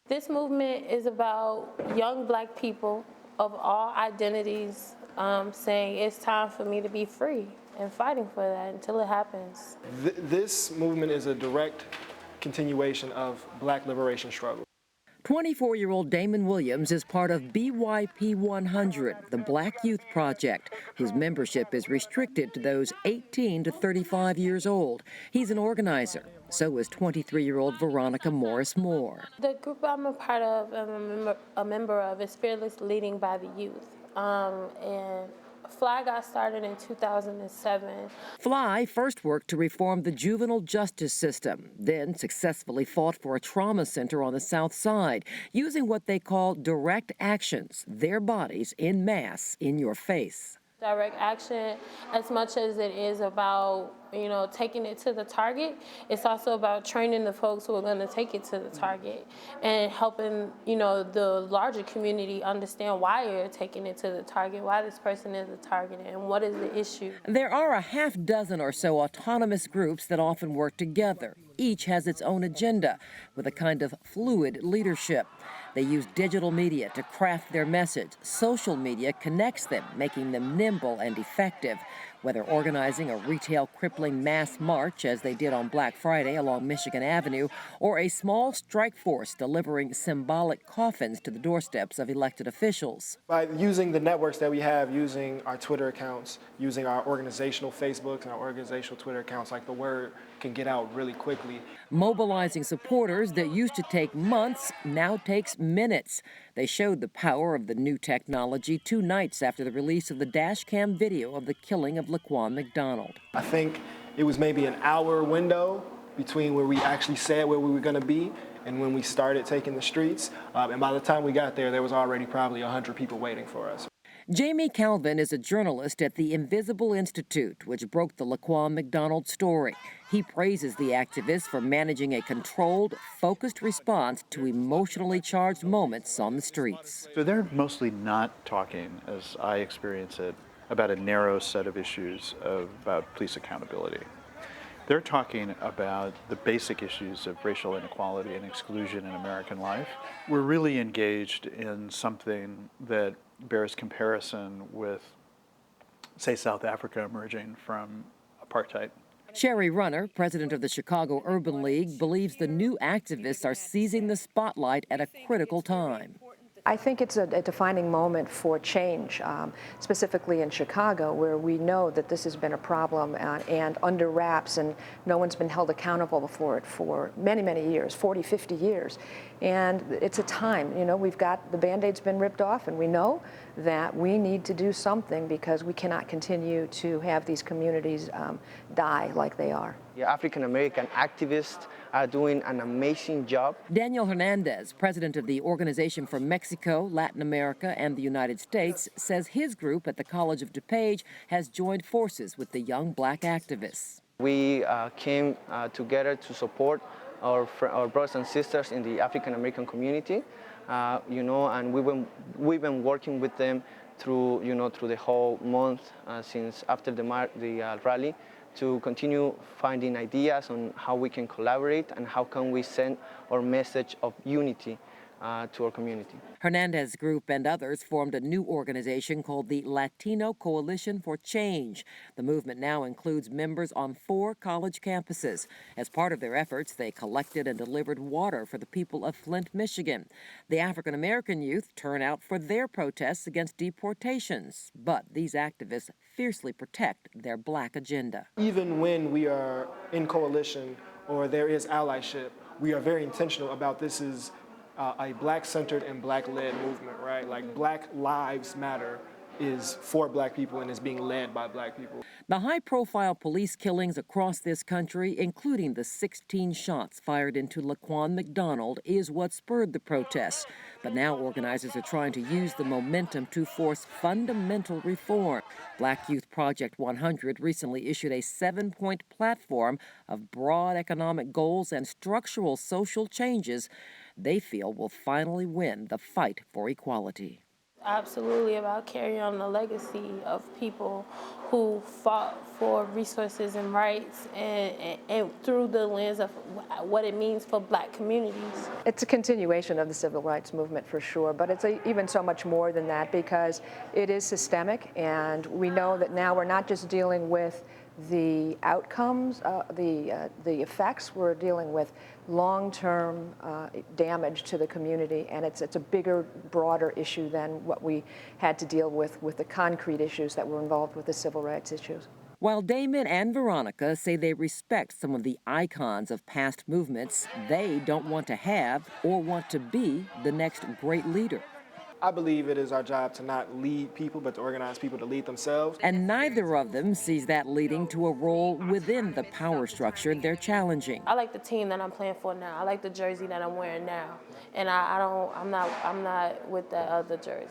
This movement is about young Black people of all identities saying it's time for me to be free and fighting for that until it happens. This movement is a direct continuation of Black liberation struggle. 24-year-old Damon Williams is part of BYP 100, the Black Youth Project, whose membership is restricted to those 18 to 35 years old. He's an organizer. So is 23-year-old Veronica Morris Moore. The group I'm a part of and a member of is Fearless Leading by the Youth. And FLY got started in 2007. FLY first worked to reform the juvenile justice system, then successfully fought for a trauma center on the South Side, using what they call direct actions, their bodies en masse in your face. Direct action, as much as it is about, taking it to the target, it's also about training the folks who are going to take it to the target and helping, the larger community understand why you're taking it to the target, why this person is a target, and what is the issue. There are a half dozen or so autonomous groups that often work together. Each has its own agenda with a kind of fluid leadership. They use digital media to craft their message. Social media connects them, making them nimble and effective. Whether organizing a retail crippling mass march, as they did on Black Friday along Michigan Avenue, or a small strike force delivering symbolic coffins to the doorsteps of elected officials. By using the networks that we have, using our Twitter accounts, using our organizational Facebooks and our organizational Twitter accounts, like the word can get out really quickly. Mobilizing supporters that used to take months now takes minutes. They showed the power of the new technology 2 nights after the release of the dash cam video of the killing of Laquan McDonald. I think it was maybe an hour window between where we actually said where we were going to be and when we started taking the streets. And by the time we got there was already probably 100 people waiting for us. Jamie Kelvin is a journalist at the Invisible Institute, which broke the Laquan McDonald story. He praises the activists for managing a controlled, focused response to emotionally charged moments on the streets. So they're mostly not talking, as I experience it, about a narrow set of issues about police accountability. They're talking about the basic issues of racial inequality and exclusion in American life. We're really engaged in something that bears comparison with, say, South Africa emerging from apartheid. Sherry Runner, president of the Chicago Urban League, believes the new activists are seizing the spotlight at a critical time. I think it's a defining moment for change, specifically in Chicago, where we know that this has been a problem and under wraps, and no one's been held accountable for it for many, many years, 40, 50 years. And it's a time, we've got the Band-Aid's been ripped off, and we know that we need to do something because we cannot continue to have these communities die like they are. The African-American activists are doing an amazing job. Daniel Hernandez, president of the Organization for Mexico, Latin America, and the United States, says his group at the College of DuPage has joined forces with the young Black activists. We came together to support our brothers and sisters in the African-American community, and we've been working with them through, through the whole month since after the rally, to continue finding ideas on how we can collaborate and how can we send our message of unity to our community. Hernandez's group and others formed a new organization called the Latino Coalition for Change. The movement now includes members on 4 college campuses. As part of their efforts, they collected and delivered water for the people of Flint, Michigan. The African-American youth turn out for their protests against deportations, but these activists fiercely protect their Black agenda. Even when we are in coalition or there is allyship, we are very intentional about this is a Black-centered and Black-led movement, right? Like Black Lives Matter is for Black people and is being led by Black people. The high-profile police killings across this country, including the 16 shots fired into Laquan McDonald, is what spurred the protests. But now organizers are trying to use the momentum to force fundamental reform. Black Youth Project 100 recently issued a 7-point platform of broad economic goals and structural social changes they feel will finally win the fight for equality. absolutely about carrying on the legacy of people who fought for resources and rights, and through the lens of what it means for Black communities. It's a continuation of the civil rights movement for sure, but it's even so much more than that because it is systemic, and we know that now we're not just dealing with the outcomes, the effects. We're dealing with long-term damage to the community, and it's a bigger, broader issue than what we had to deal with the concrete issues that were involved with the civil rights issues. While Damon and Veronica say they respect some of the icons of past movements, they don't want to have or want to be the next great leader. I believe it is our job to not lead people, but to organize people to lead themselves. And neither of them sees that leading to a role within the power structure they're challenging. I like the team that I'm playing for now. I like the jersey that I'm wearing now, and I'm not with that other jersey.